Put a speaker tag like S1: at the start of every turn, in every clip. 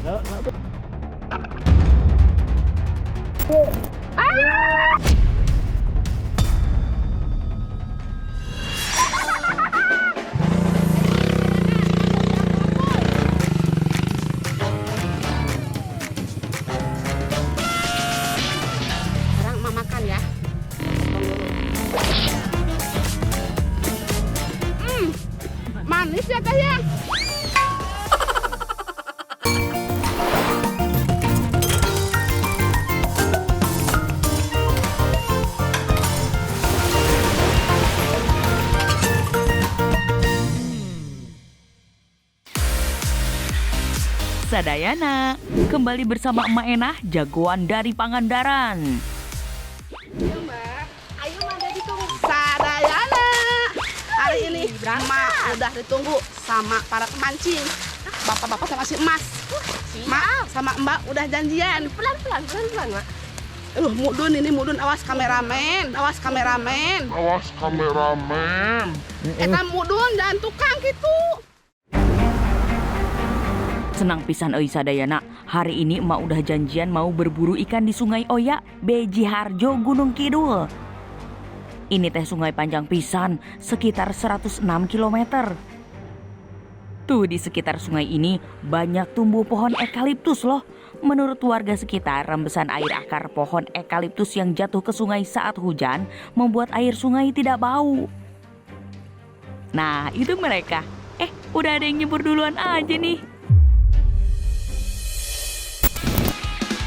S1: Sekarang emak makan ya. Manis ya teh ya.
S2: Sadayana, kembali bersama Emak Enah, jagoan dari Pangandaran.
S1: Ayo mbak, ayo mbak udah ditunggu. Sadayana. Hari ini emak udah ditunggu sama para pemancing. Bapak-bapak sama si emas. Mak sama mbak udah janjian. Pelan-pelan mak. Mudun awas kameramen. Eta mudun jangan tukang gitu.
S2: Senang pisan euy sadayana, hari ini emak udah janjian mau berburu ikan di Sungai Oya, Beji Harjo, Gunung Kidul. Ini teh sungai panjang pisan, sekitar 106 km. Tuh di sekitar sungai ini banyak tumbuh pohon ekaliptus loh. Menurut warga sekitar, rembesan air akar pohon ekaliptus yang jatuh ke sungai saat hujan membuat air sungai tidak bau. Nah, itu mereka. Udah ada yang nyebur duluan aja nih.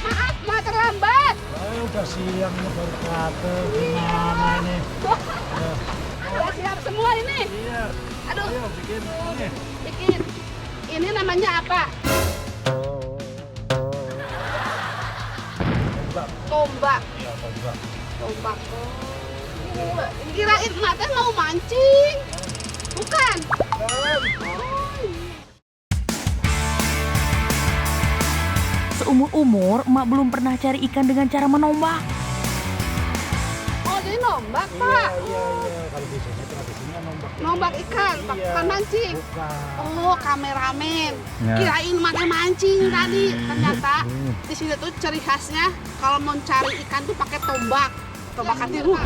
S1: Maaf, terlambat.
S3: Udah siang nih baru kata gimana ini?
S1: Udah siap semua ini.
S3: Iya.
S1: Aduh.
S3: Ayo bikin ini.
S1: Bikin. Ini namanya apa? Tombak.
S3: Iya, tombak.
S1: Tombak. Kirain emak teh mau mancing. Bukan.
S2: Seumur-umur emak belum pernah cari ikan dengan cara menombak.
S1: Oh, jadi nombak, Pak.
S3: Iya. Kalau di sini tradisinya nombak.
S1: Nombak ikan, bukan mancing.
S3: Bukan.
S1: Oh, kameramen.
S3: Ya.
S1: Kirain emak teh mancing tadi. Ternyata di sini tuh ciri khasnya kalau mau cari ikan tuh pakai tombak. Tombak hatimu.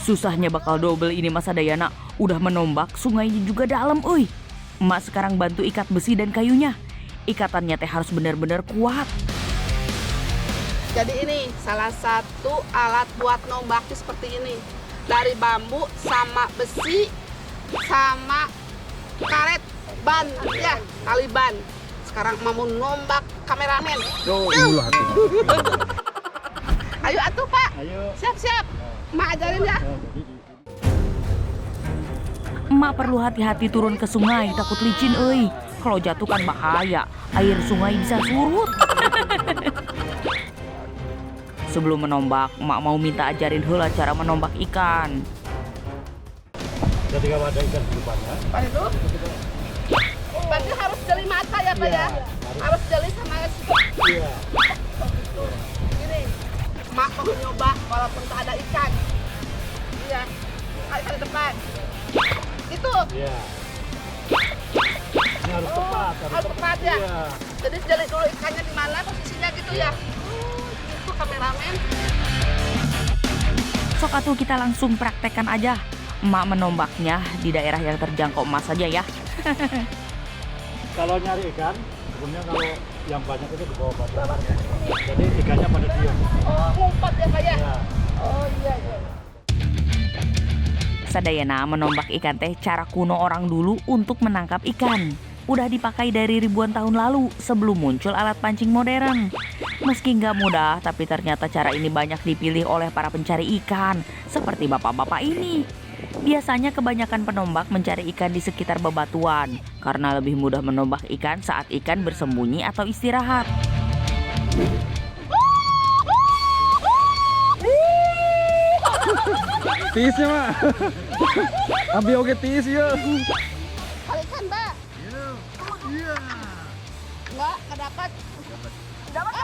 S2: Susahnya bakal double ini Mas Sadayana, udah menombak, sungainya juga dalam euy. Emak sekarang bantu ikat besi dan kayunya. Ikatannya teh harus benar-benar kuat.
S1: Jadi ini salah satu alat buat nombak tuh seperti ini. Dari bambu sama besi sama karet ban ya, tali ban. Sekarang mau nombak kameramen. Ayo atuh Pak.
S3: Ayo.
S1: Siap-siap. Mak ajarin ya.
S2: Emak perlu hati-hati turun ke sungai, takut licin euy. Kalau jatuh kan bahaya, air sungai bisa surut. Sebelum menombak, emak mau minta ajarin heula cara menombak ikan.
S3: Jadi kalau ada ikan di depannya.
S1: Pak itu. Berarti harus jeli mata ya Pak ya. Harus jeli sama situ.
S3: Iya.
S1: Gini. Mak mau nyoba walaupun tak ada ikan. Iya. Ikan di depan. Itu.
S3: Iya. Ini harus tepat.
S1: Harus tepat ya.
S3: Iya.
S1: Jadi jeli dulu ikannya di mana posisinya gitu ya. Itu kameramen.
S2: Sok atuh kita langsung praktekkan aja. Emak menombaknya di daerah yang terjangkau emas saja ya.
S3: Kalau nyari ikan, sebenarnya kalau yang banyak itu di bawah bawah. Jadi ikannya pada diam.
S1: Oh, ngumpet ya Pak ya.
S3: Ya.
S1: Oh iya.
S2: Sadayana menombak ikan teh cara kuno orang dulu untuk menangkap ikan. Udah dipakai dari ribuan tahun lalu sebelum muncul alat pancing modern. Meski nggak mudah, tapi ternyata cara ini banyak dipilih oleh para pencari ikan, seperti bapak-bapak ini. Biasanya kebanyakan penombak mencari ikan di sekitar bebatuan, karena lebih mudah menombak ikan saat ikan bersembunyi atau istirahat.
S3: Tis ya, Mak. Ambil oke tis ya.
S1: Kalikan, Mbak. Iya. Enggak dapat. Dapat.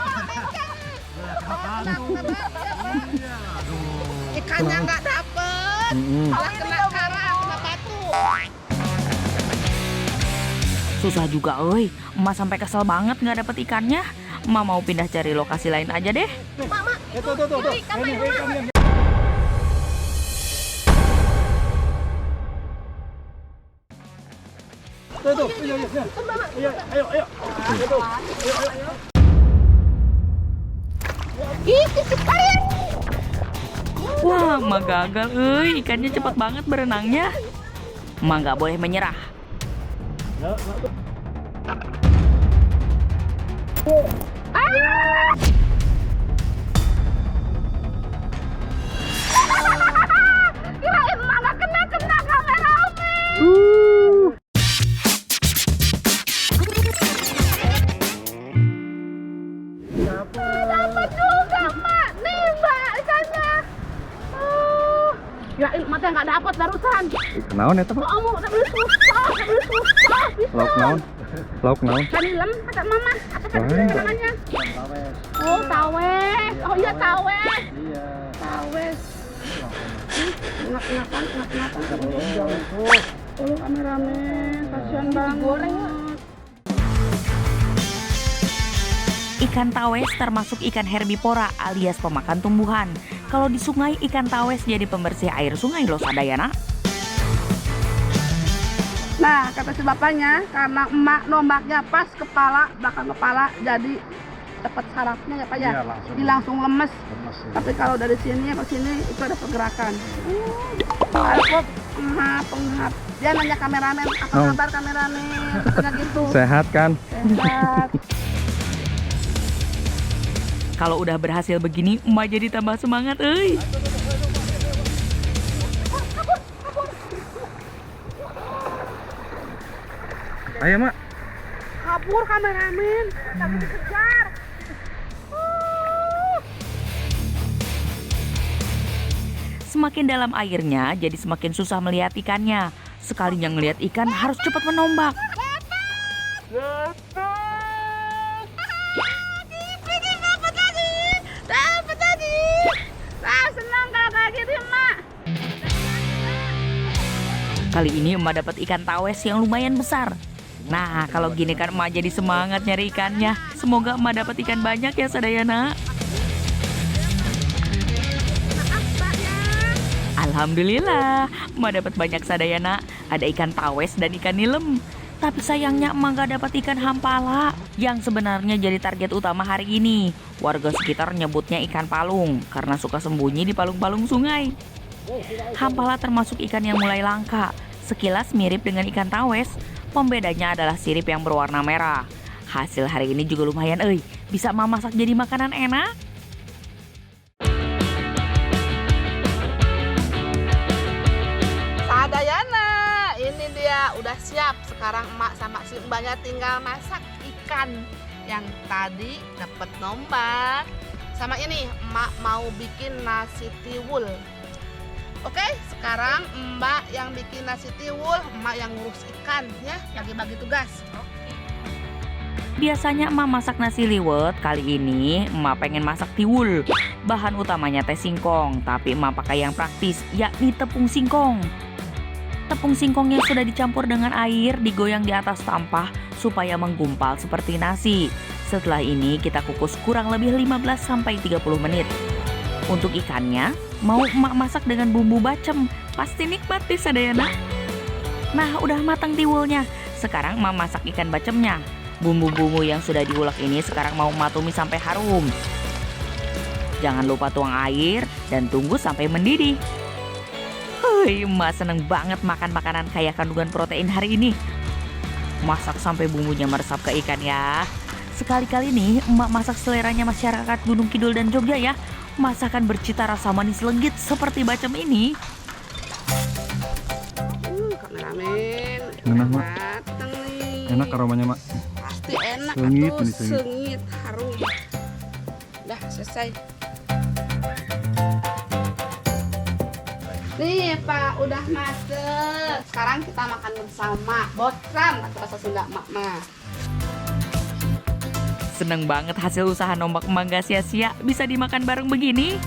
S1: Ikannya nggak dapet, malah kena karang, kena batu.
S2: Susah juga, euy. Emak sampai kesel banget nggak dapet ikannya. Emak mau pindah cari lokasi lain aja deh.
S3: Tuh. Ini. Tuh. Iya. Ayo. Tuh.
S2: Wah, emak gagal, euy. Ikannya cepat banget berenangnya. Emak nggak boleh menyerah.
S3: Ya.
S1: Kirain mana kena kameramen. Dapat juga, Mak. Nih, Mbak, ikannya. Kirain mata nggak dapat barusan.
S4: Naon eta, Pak?
S1: Kamu udah beli susah.
S4: Lauk naon? Lauk naon?
S1: Kanilem, kata Mama. Apa kan
S4: Lain, Pak.
S1: namanya?
S3: Tawes.
S1: Oh, tawes. Oh iya, tawes.
S3: Iya.
S1: Tawes. Ngap-ngapan. Oh, kameramen. Kasihan banget. Goreng.
S2: Ikan tawes termasuk ikan herbivora alias pemakan tumbuhan. Kalau di sungai, ikan tawes jadi pembersih air sungai loh Sadayana.
S1: Nah, kata si bapaknya, karena emak nombaknya pas kepala, belakang kepala, jadi dapat sarafnya ya Pak ya.
S3: Iya, langsung.
S1: Jadi langsung lemes.
S3: Lemes ya.
S1: Tapi kalau dari sini ke sini itu ada pergerakan. Penghap. Dia nanya kameramen, apa
S4: Oh.
S1: kabar kameramen? Katanya gitu.
S4: Sehat kan?
S1: Sehat.
S2: Kalau udah berhasil begini, emak jadi tambah semangat, euy.
S4: Ayo, Mak.
S1: Kabur kameramen, tapi dikejar.
S2: Semakin dalam airnya, jadi semakin susah melihat ikannya. Sekalinya ngelihat ikan harus cepat menombak.
S1: Dapat lagi. Ah, senang kalau kayak gitu, Mak.
S2: Kali ini emak dapat ikan tawes yang lumayan besar. Nah, kalau gini kan emak jadi semangat nyari ikannya. Semoga emak dapat ikan banyak ya Sadayana. Alhamdulillah, emak dapat banyak Sadayana. Ada ikan tawes dan ikan nilem. Tapi sayangnya emak gak dapat ikan hampala yang sebenarnya jadi target utama hari ini. Warga sekitar nyebutnya ikan palung karena suka sembunyi di palung-palung sungai. Hampala termasuk ikan yang mulai langka. Sekilas mirip dengan ikan tawes, pembedanya adalah sirip yang berwarna merah. Hasil hari ini juga lumayan, euy. Bisa emak masak jadi makanan enak.
S1: Sadayana, ini dia udah siap. Sekarang emak sama si mbaknya tinggal masak ikan yang tadi dapat nombak. Sama ini emak mau bikin nasi tiwul. Oke, sekarang mbak yang bikin nasi tiwul, emak yang ngurus ikan ya, bagi-bagi tugas.
S2: Biasanya emak masak nasi liwet, kali ini emak pengen masak tiwul. Bahan utamanya teh singkong, tapi emak pakai yang praktis, yakni tepung singkong. Tepung singkongnya sudah dicampur dengan air, digoyang di atas tampah supaya menggumpal seperti nasi. Setelah ini kita kukus kurang lebih 15-30 menit. Untuk ikannya, mau emak masak dengan bumbu bacem, pasti nikmat deh Sadayana. Nah, udah matang tiwulnya. Sekarang emak masak ikan bacemnya. Bumbu-bumbu yang sudah diulek ini sekarang mau emak tumis sampai harum. Jangan lupa tuang air dan tunggu sampai mendidih. Emak seneng banget makan makanan kaya kandungan protein hari ini. Masak sampai bumbunya meresap ke ikan ya. Sekali-kali nih emak masak seleranya masyarakat Gunung Kidul dan Jogja ya. Masakan bercita rasa manis legit seperti bacem ini.
S1: Kameramen,
S4: Enak, Mak.
S1: mateng nih.
S4: Enak aromanya, Mak.
S1: Pasti enak.
S4: Sengit
S1: atuh,
S4: nih, sengit.
S1: sengit, harum. Udah selesai. Nih Pak, udah mateng. Sekarang kita makan bersama. Botram, atau bahasa Sunda emak mah.
S2: Seneng banget hasil usaha nombak emak gak sia-sia, bisa dimakan bareng begini.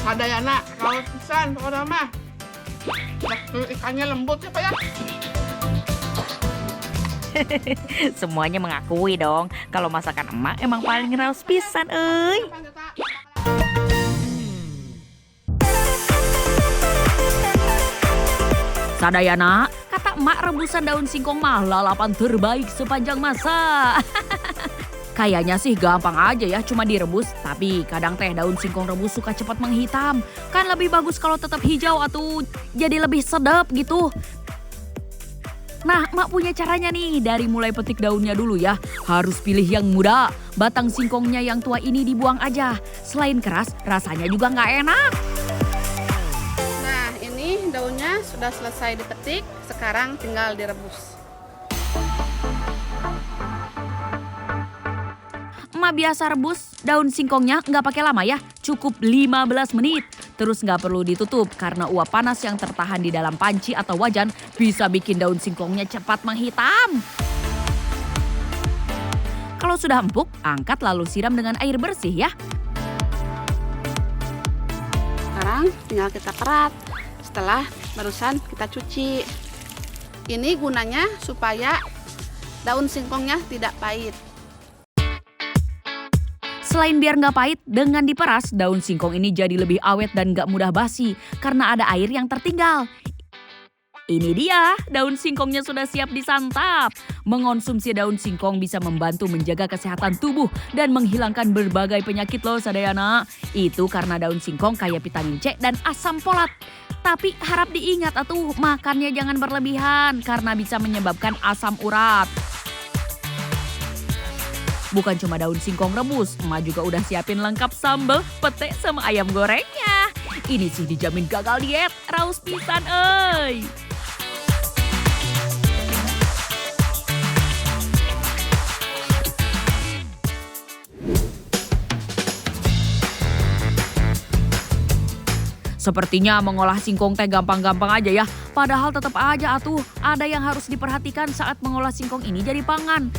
S1: Sadayana, kalau pisan orang mah. Ikannya lembut ya Pak ya.
S2: Semuanya mengakui dong kalau masakan emak emang paling raus pisan euy. Sadayana, kata emak rebusan daun singkong mah lalapan terbaik sepanjang masa. Kayaknya sih gampang aja ya, cuma direbus. Tapi kadang teh daun singkong rebus suka cepat menghitam. Kan lebih bagus kalau tetap hijau atau jadi lebih sedap gitu. Nah, emak punya caranya nih. Dari mulai petik daunnya dulu ya. Harus pilih yang muda. Batang singkongnya yang tua ini dibuang aja. Selain keras, rasanya juga nggak enak.
S1: Nah, ini daunnya sudah selesai dipetik. Sekarang tinggal direbus.
S2: Emak biasa rebus daun singkongnya nggak pakai lama ya, cukup 15 menit. Terus nggak perlu ditutup karena uap panas yang tertahan di dalam panci atau wajan bisa bikin daun singkongnya cepat menghitam. Kalau sudah empuk, angkat lalu siram dengan air bersih ya.
S1: Sekarang tinggal kita perat. Setelah barusan kita cuci. Ini gunanya supaya daun singkongnya tidak pahit.
S2: Selain biar nggak pahit, dengan diperas, daun singkong ini jadi lebih awet dan nggak mudah basi karena ada air yang tertinggal. Ini dia, daun singkongnya sudah siap disantap. Mengonsumsi daun singkong bisa membantu menjaga kesehatan tubuh dan menghilangkan berbagai penyakit loh Sadayana. Itu karena daun singkong kaya vitamin C dan asam folat. Tapi harap diingat atuh, makannya jangan berlebihan karena bisa menyebabkan asam urat. Bukan cuma daun singkong rebus, emak juga udah siapin lengkap sambal, pete sama ayam gorengnya. Ini sih dijamin gagal diet, raus pisan euy. Sepertinya mengolah singkong teh gampang-gampang aja ya. Padahal tetap aja atuh, ada yang harus diperhatikan saat mengolah singkong ini jadi pangan.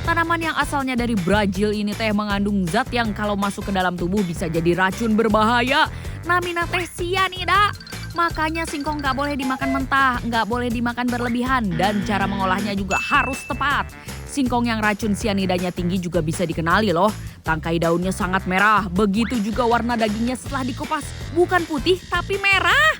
S2: Tanaman yang asalnya dari Brazil ini teh mengandung zat yang kalau masuk ke dalam tubuh bisa jadi racun berbahaya. Namina teh cyanida. Makanya singkong nggak boleh dimakan mentah, nggak boleh dimakan berlebihan, dan cara mengolahnya juga harus tepat. Singkong yang racun cyanidanya tinggi juga bisa dikenali loh. Tangkai daunnya sangat merah, begitu juga warna dagingnya setelah dikupas. Bukan putih tapi merah.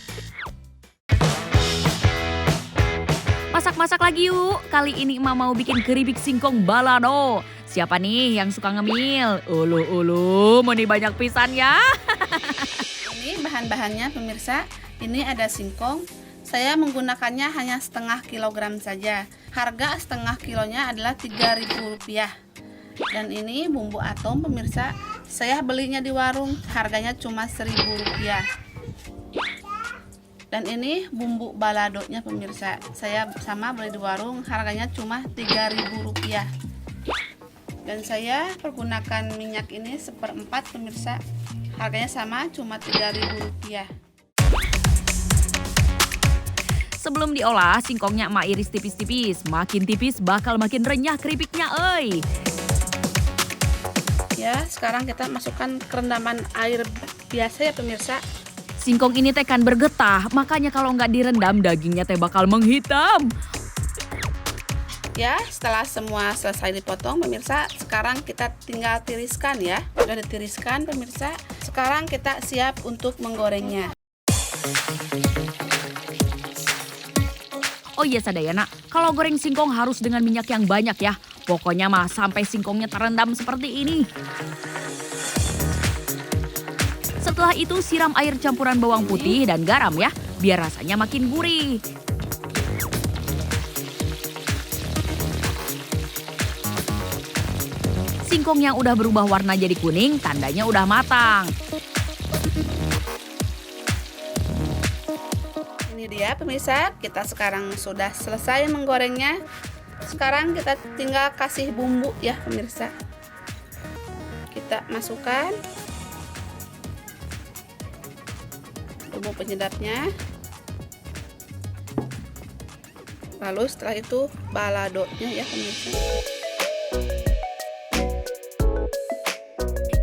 S2: Masak-masak lagi yuk. Kali ini emak mau bikin keripik singkong balado. Siapa nih yang suka ngemil? Ulu, mau nih banyak pisan ya.
S1: Ini bahan-bahannya pemirsa. Ini ada singkong. Saya menggunakannya hanya setengah kilogram saja. Harga setengah kilonya adalah Rp3.000. Dan ini bumbu atom pemirsa. Saya belinya di warung, harganya cuma Rp1.000. Dan ini bumbu baladonya pemirsa. Saya sama beli di warung, harganya cuma Rp3.000. Dan saya pergunakan minyak ini 1/4 pemirsa. Harganya sama, cuma Rp3.000.
S2: Sebelum diolah, singkongnya emak iris tipis-tipis. Makin tipis bakal makin renyah keripiknya euy.
S1: Ya, sekarang kita masukkan kerendaman air biasa ya pemirsa.
S2: Singkong ini teh kan bergetah, makanya kalau nggak direndam dagingnya teh bakal menghitam.
S1: Ya, setelah semua selesai dipotong pemirsa, sekarang kita tinggal tiriskan ya. Sudah ditiriskan pemirsa, sekarang kita siap untuk menggorengnya.
S2: Oh iya Sadayana, kalau goreng singkong harus dengan minyak yang banyak ya. Pokoknya mah sampai singkongnya terendam seperti ini. Setelah itu siram air campuran bawang putih dan garam ya, biar rasanya makin gurih. Singkong yang udah berubah warna jadi kuning, tandanya udah matang.
S1: Ini dia pemirsa, kita sekarang sudah selesai menggorengnya. Sekarang kita tinggal kasih bumbu ya pemirsa. Kita masukkan bumbu penyedapnya. Lalu setelah itu baladonya ya pemirsa.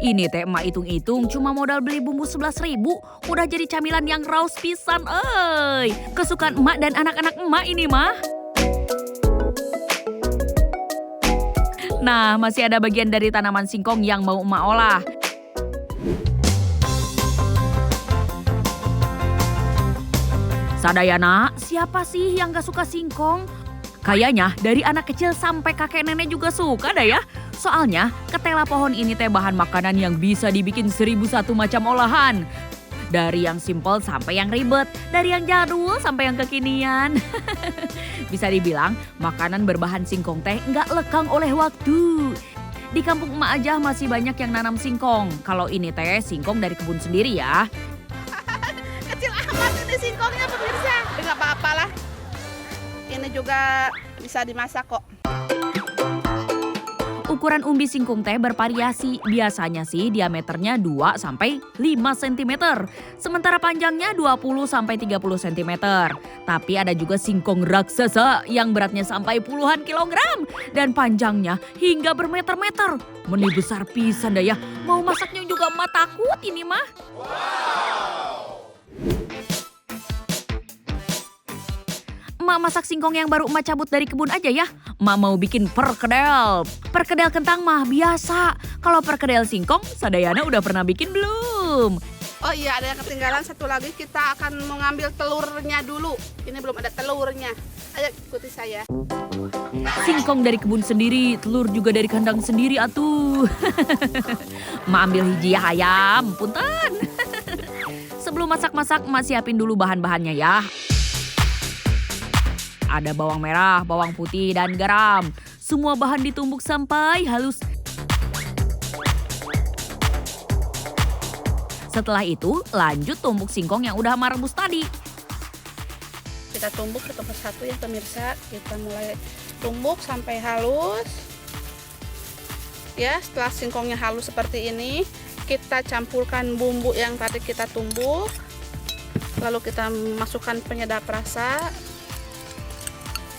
S2: Ini teh emak hitung-hitung cuma modal beli bumbu 11.000 udah jadi camilan yang raus pisan kesukaan emak dan anak-anak emak ini mah. Nah, masih ada bagian dari tanaman singkong yang mau emak olah. Sadayana, siapa sih yang gak suka singkong? Kayaknya dari anak kecil sampai kakek nenek juga suka dah ya. Soalnya ketela pohon ini teh bahan makanan yang bisa dibikin 1001 macam olahan. Dari yang simpel sampai yang ribet, dari yang jadul sampai yang kekinian. Bisa dibilang makanan berbahan singkong teh nggak lekang oleh waktu. Di kampung emak aja masih banyak yang nanam singkong. Kalau ini teh singkong dari kebun sendiri ya.
S1: Kecil amat ini singkongnya pemirsa. Nggak apa-apa lah. Ini juga bisa dimasak kok.
S2: Ukuran umbi singkong teh bervariasi. Biasanya sih diameternya 2 sampai 5 cm. Sementara panjangnya 20 sampai 30 cm. Tapi ada juga singkong raksasa yang beratnya sampai puluhan kilogram dan panjangnya hingga bermeter-meter. Meni besar pisan dah ya. Mau masaknya juga emak takut ini mah. Emak masak singkong yang baru emak cabut dari kebun aja ya. Emak mau bikin perkedel. Perkedel kentang mah biasa. Kalau perkedel singkong, Sadayana udah pernah bikin belum?
S1: Oh iya, ada yang ketinggalan satu lagi. Kita akan mengambil telurnya dulu. Ini belum ada telurnya. Ayo ikuti saya.
S2: Singkong dari kebun sendiri, telur juga dari kandang sendiri atuh. Emak ambil hiji ya ayam, punten. Sebelum masak-masak, emak siapin dulu bahan-bahannya ya. Ada bawang merah, bawang putih, dan garam. Semua bahan ditumbuk sampai halus. Setelah itu, lanjut tumbuk singkong yang udah emak rebus tadi.
S1: Kita tumbuk satu persatu ya pemirsa. Kita mulai tumbuk sampai halus. Ya, setelah singkongnya halus seperti ini, kita campurkan bumbu yang tadi kita tumbuk. Lalu kita masukkan penyedap rasa.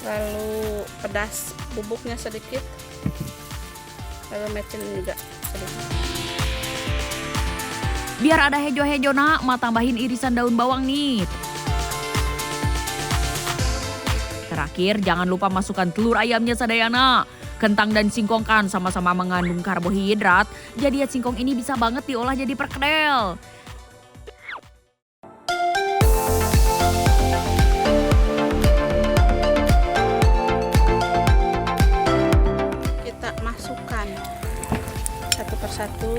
S1: Lalu pedas bubuknya sedikit. Lalu mecin juga sedikit.
S2: Biar ada hejo-hejona, emak tambahin irisan daun bawang nih. Terakhir, jangan lupa masukkan telur ayamnya Sadayana. Kentang dan singkong kan sama-sama mengandung karbohidrat, jadi ya singkong ini bisa banget diolah jadi perkedel.
S1: Kita masukkan satu persatu.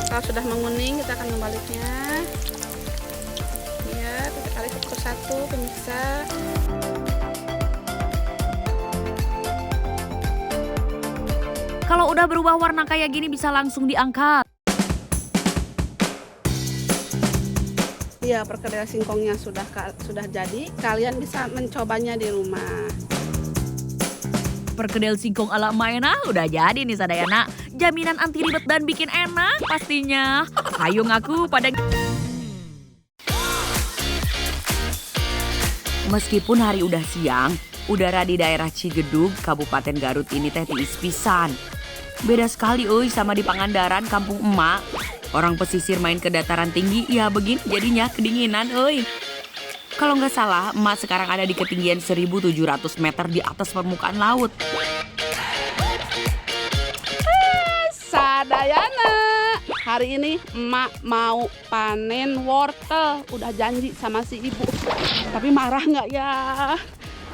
S1: Kalau sudah menguning, kita akan membaliknya. Ya, kita tarik satu persatu pemirsa.
S2: Kalau udah berubah warna kayak gini bisa langsung diangkat.
S1: Ya, perkedel singkongnya sudah jadi. Kalian bisa mencobanya di rumah.
S2: Perkedel singkong ala Maena udah jadi nih Sadayana. Jaminan anti ribet dan bikin enak pastinya. Ayo ngaku pada... Meskipun hari udah siang, udara di daerah Cigedug, Kabupaten Garut ini teh tiis pisan. Beda sekali sama di Pangandaran, kampung emak. Orang pesisir main ke dataran tinggi, ya begini jadinya kedinginan Kalau nggak salah, emak sekarang ada di ketinggian 1.700 meter di atas permukaan laut.
S1: Sadayana, hari ini emak mau panen wortel. Udah janji sama si ibu. Tapi marah nggak ya?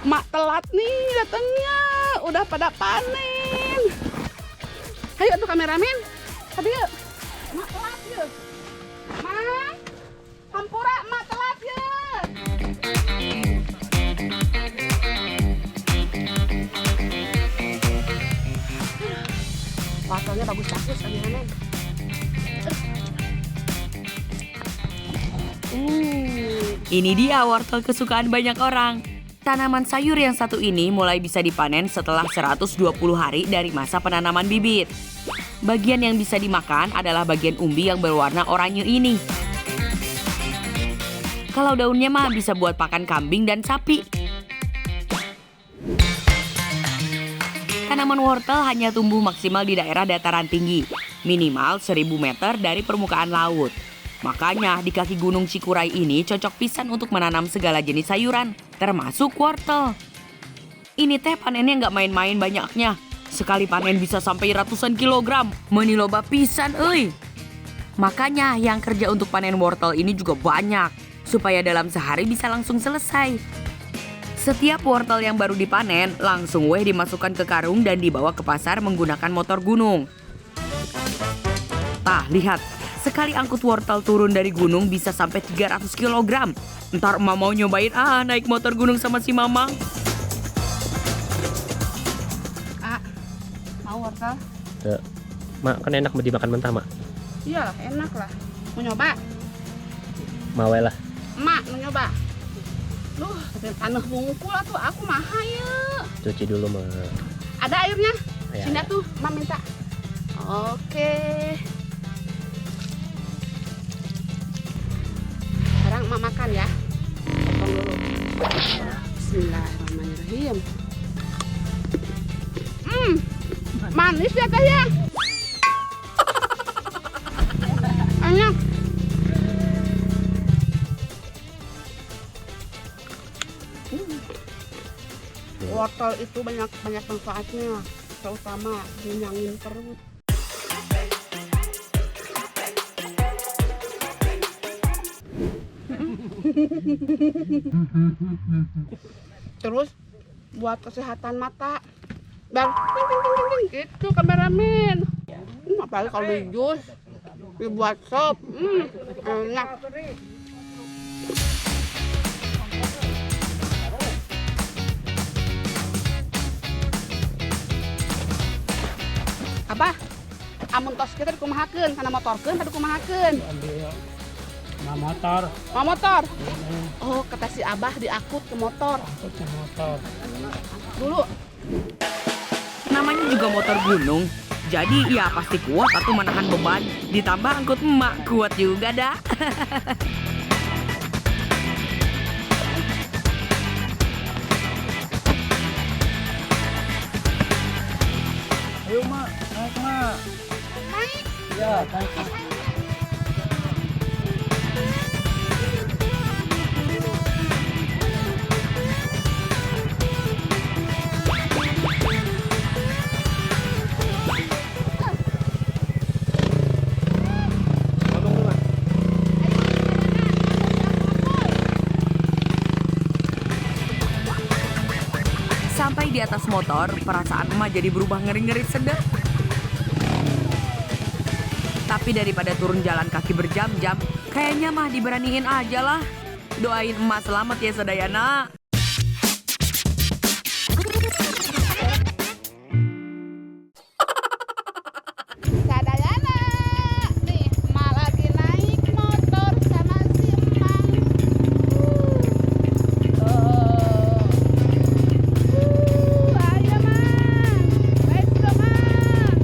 S1: Emak telat nih datangnya. Udah pada panen. Ayo tuh kameramen. Tapi yuk. Emak telat yuk. Emak, hampura emak telat yuk. Wortelnya bagus-bagus kameramen.
S2: Ini dia wortel kesukaan banyak orang. Tanaman sayur yang satu ini mulai bisa dipanen setelah 120 hari dari masa penanaman bibit. Bagian yang bisa dimakan adalah bagian umbi yang berwarna oranye ini. Kalau daunnya mah bisa buat pakan kambing dan sapi. Tanaman wortel hanya tumbuh maksimal di daerah dataran tinggi, minimal 1000 meter dari permukaan laut. Makanya di kaki Gunung Cikuray ini cocok pisan untuk menanam segala jenis sayuran, termasuk wortel. Ini teh panennya nggak main-main banyaknya. Sekali panen bisa sampai ratusan kilogram. Meuni loba pisan euy. Makanya yang kerja untuk panen wortel ini juga banyak, supaya dalam sehari bisa langsung selesai. Setiap wortel yang baru dipanen langsung dimasukkan ke karung dan dibawa ke pasar menggunakan motor gunung. Tah, lihat. Sekali angkut wortel turun dari gunung bisa sampai 300 kg. Ntar emak mau nyobain naik motor gunung sama si Mamang.
S1: Mau wortel?
S5: Ya. Mak, kan enak dimakan mentah, Mak.
S1: Iyalah, enak lah. Mau nyoba?
S5: Mau lah.
S1: Emak, mau nyoba? Duh, tanah bungkul atuh aku mah hayu.
S5: Cuci dulu, Mak.
S1: Ada airnya?
S5: Ya,
S1: Sini
S5: ya.
S1: tuh, Mak minta. Oke. Sekarang Mak makan ya. Potong dulu. Bismillahirrahmanirrahim. Manis ya teh ya. Enak. Wortel itu banyak manfaatnya, terutama ngenyangin perut. Terus buat kesehatan mata. Dan gitu kameramen. Apalagi kalau di jus, dibuat sop, enak. Apa? Amun tos kita dikumahakeun, kana motorkeun tadi dikumahakeun.
S3: Nah, motor.
S1: Mau motor? Oh, kata si Abah diakut ke motor.
S3: Ke motor.
S1: Dulu.
S2: Namanya juga motor gunung. Jadi ya pasti kuat atau menahan beban. Ditambah angkut emak kuat juga dah.
S3: Ayo, Mak. Naik, Mak.
S1: Naik.
S3: Ya, naik.
S2: Sampai di atas motor, perasaan emak jadi berubah ngeri-ngeri sedap. Tapi daripada turun jalan kaki berjam-jam, kayaknya mah diberaniin aja lah. Doain emak selamat ya Sadayana.
S1: Sadayana. Nih, emak lagi naik motor sama si Emang. Ayo, Mang. Let's go, Mang.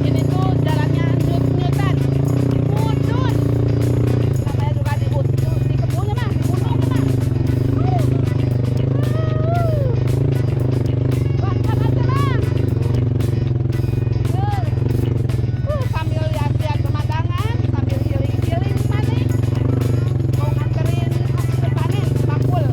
S1: Ini tuh jalannya nyut-nyutan. Mudun. Namanya juga di kebunnya, Mang. Di gunung, Mang. Langkah aja, Mang. Sambil lihat-lihat pemandangan, sambil healing-healing mana mau nganterin hasil panen bakul.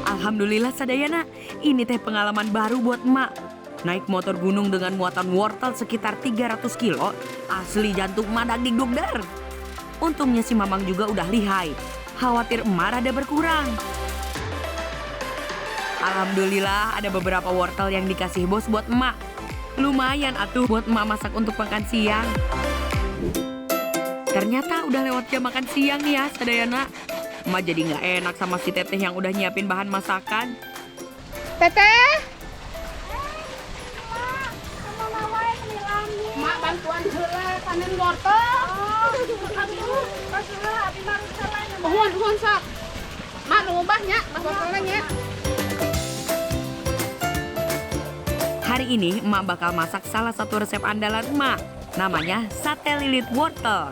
S2: Alhamdulillah Sadayana, ini teh pengalaman baru buat emak. Naik motor gunung dengan muatan wortel sekitar 300 kilo, asli jantung emak dagding-dugdar. Untungnya si Mamang juga udah lihai, khawatir emak rada berkurang. Alhamdulillah ada beberapa wortel yang dikasih bos buat emak. Lumayan atuh buat emak masak untuk makan siang. Ternyata udah lewat jam makan siang nih ya Sadayana. Emak jadi nggak enak sama si teteh yang udah nyiapin bahan masakan.
S1: Teteh. Mak bantuan heula panen wortel. Nuhun sok. Mak nu ubahnya, mas wortelnya.
S2: Hari ini emak bakal masak salah satu resep andalan emak. Namanya sate lilit wortel.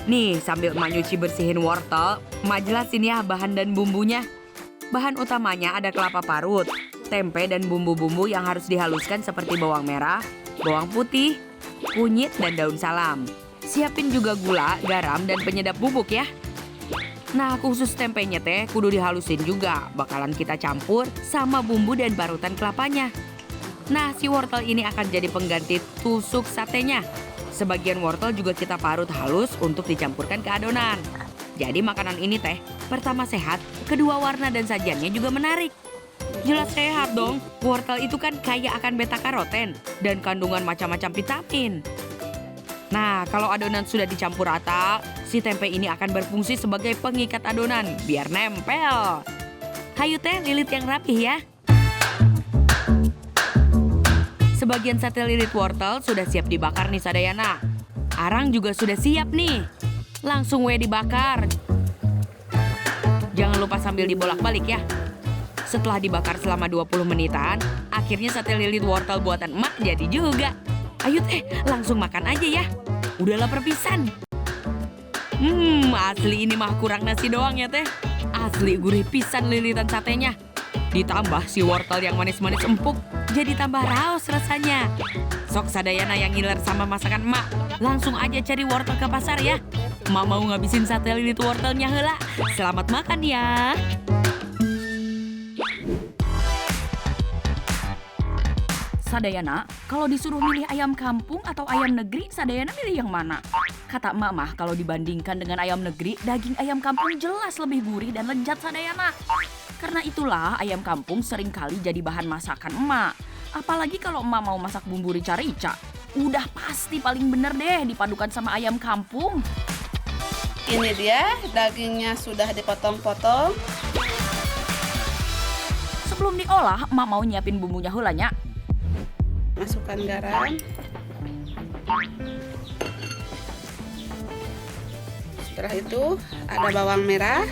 S2: Nih, sambil emak nyuci bersihin wortel, emak jelasin ya bahan dan bumbunya. Bahan utamanya ada kelapa parut, tempe dan bumbu-bumbu yang harus dihaluskan seperti bawang merah, bawang putih, kunyit, dan daun salam. Siapin juga gula, garam, dan penyedap bubuk ya. Nah, khusus tempenya teh kudu dihalusin juga. Bakalan kita campur sama bumbu dan parutan kelapanya. Nah, si wortel ini akan jadi pengganti tusuk satenya. Sebagian wortel juga kita parut halus untuk dicampurkan ke adonan. Jadi makanan ini teh, pertama sehat, kedua warna dan sajiannya juga menarik. Jelas sehat dong, wortel itu kan kaya akan beta karoten dan kandungan macam-macam vitamin. Nah, kalau adonan sudah dicampur rata, si tempe ini akan berfungsi sebagai pengikat adonan biar nempel. Hayu teh lilit yang rapih ya. Sebagian sate lilit wortel sudah siap dibakar nih sadayana. Arang juga sudah siap nih. Langsung dibakar. Jangan lupa sambil dibolak-balik ya. Setelah dibakar selama 20 menitan, akhirnya sate lilit wortel buatan emak jadi juga. Ayo teh, langsung makan aja ya. Udah lapar pisan. Asli ini mah kurang nasi doang ya teh. Asli gurih pisan lilitan satenya. Ditambah si wortel yang manis-manis empuk, jadi tambah raos rasanya. Sok sadayana yang ngiler sama masakan emak, langsung aja cari wortel ke pasar ya. Emak mau ngabisin sate lilit wortelnya heula. Selamat makan ya. Sadayana, kalau disuruh milih ayam kampung atau ayam negeri, Sadayana milih yang mana? Kata emak mah, kalau dibandingkan dengan ayam negeri, daging ayam kampung jelas lebih gurih dan lezat Sadayana. Karena itulah ayam kampung seringkali jadi bahan masakan emak. Apalagi kalau emak mau masak bumbu rica-rica. Udah pasti paling bener deh dipadukan sama ayam kampung.
S1: Ini dia, dagingnya sudah dipotong-potong.
S2: Sebelum diolah, emak mau nyiapin bumbunya hulanya.
S1: Masukkan garam. Setelah itu ada bawang merah,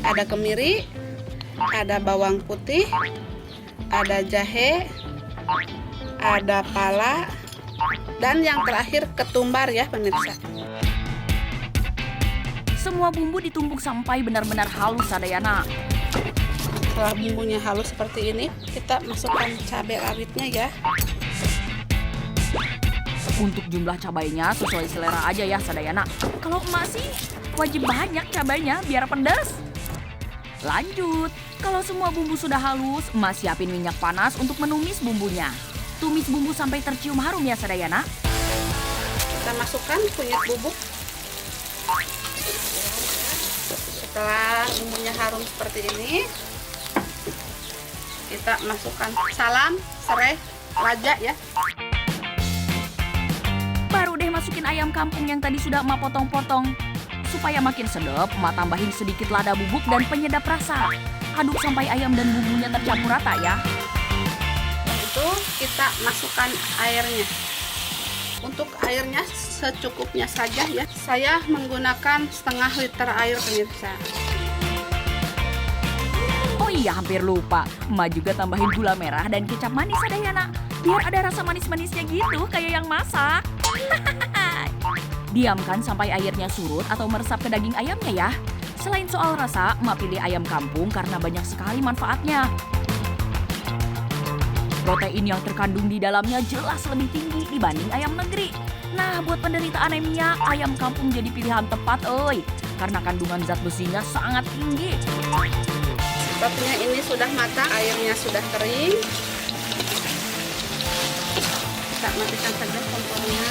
S1: ada kemiri, ada bawang putih, ada jahe, ada pala, dan yang terakhir ketumbar ya pemirsa.
S2: Semua bumbu ditumbuk sampai benar-benar halus Sadayana.
S1: Setelah bumbunya halus seperti ini, kita masukkan cabai rawitnya ya.
S2: Untuk jumlah cabainya sesuai selera aja ya Sadayana. Kalau emak sih wajib banyak cabainya biar pedas. Lanjut, kalau semua bumbu sudah halus, emak siapin minyak panas untuk menumis bumbunya. Tumis bumbu sampai tercium harum ya Sadayana.
S1: Kita masukkan kunyit bubuk. Setelah bumbunya harum seperti ini, kita masukkan salam, serai, lada ya.
S2: Baru deh masukin ayam kampung yang tadi sudah emak potong-potong. Supaya makin sedap, emak tambahin sedikit lada bubuk dan penyedap rasa. Aduk sampai ayam dan bumbunya tercampur rata ya.
S1: Itu kita masukkan airnya. Untuk airnya secukupnya saja ya. Saya menggunakan setengah liter air pemirsa.
S2: Oh iya, hampir lupa. Emak juga tambahin gula merah dan kecap manis Sadayana. Biar ada rasa manis-manisnya gitu, kayak yang masak. Diamkan sampai airnya surut atau meresap ke daging ayamnya ya. Selain soal rasa, emak pilih ayam kampung karena banyak sekali manfaatnya. Protein yang terkandung di dalamnya jelas lebih tinggi dibanding ayam negeri. Nah, buat penderita anemia, ayam kampung jadi pilihan tepat, karena kandungan zat besinya sangat tinggi.
S1: Sepertinya ini sudah matang, airnya sudah kering. Kita matikan saja kompornya.